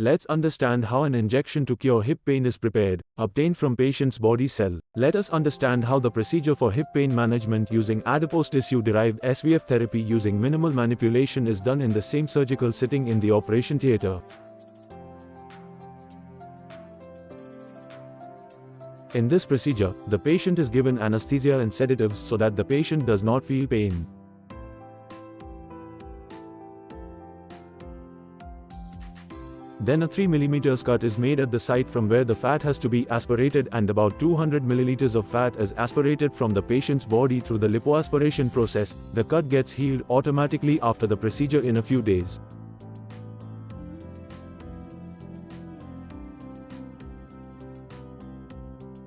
Let's understand how an injection to cure hip pain is prepared, obtained from patient's body cell. Let us understand how the procedure for hip pain management using adipose tissue-derived SVF therapy using minimal manipulation is done in the same surgical sitting in the operation theater. In this procedure, the patient is given anesthesia and sedatives so that the patient does not feel pain. Then a 3 mm cut is made at the site from where the fat has to be aspirated, and about 200 ml of fat is aspirated from the patient's body through the lipoaspiration process. The cut gets healed automatically after the procedure in a few days.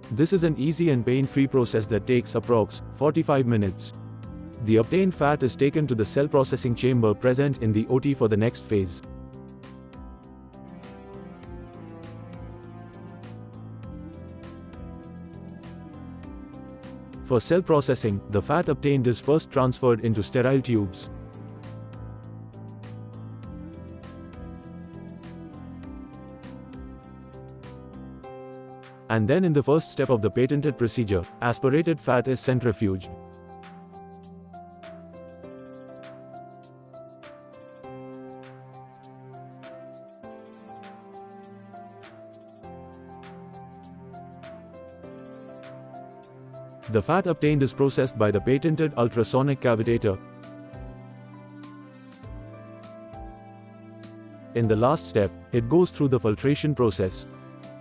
This is an easy and pain-free process that takes approx. 45 minutes. The obtained fat is taken to the cell processing chamber present in the OT for the next phase. For cell processing, the fat obtained is first transferred into sterile tubes. And then in the first step of the patented procedure, aspirated fat is centrifuged. The fat obtained is processed by the patented ultrasonic cavitator. In the last step, it goes through the filtration process.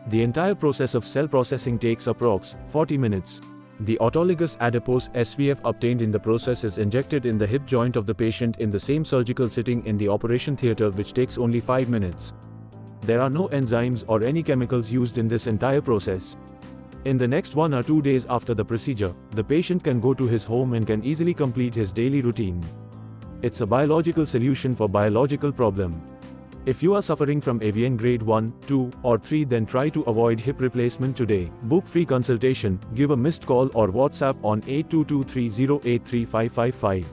The entire process of cell processing takes approx. 40 minutes. The autologous adipose SVF obtained in the process is injected in the hip joint of the patient in the same surgical sitting in the operation theater, which takes only 5 minutes. There are no enzymes or any chemicals used in this entire process. In the next 1 or 2 days after the procedure, the patient can go to his home and can easily complete his daily routine. It's a biological solution for biological problem. If you are suffering from AVN grade 1, 2, or 3, then try to avoid hip replacement today. Book free consultation, give a missed call or WhatsApp on 8223083555.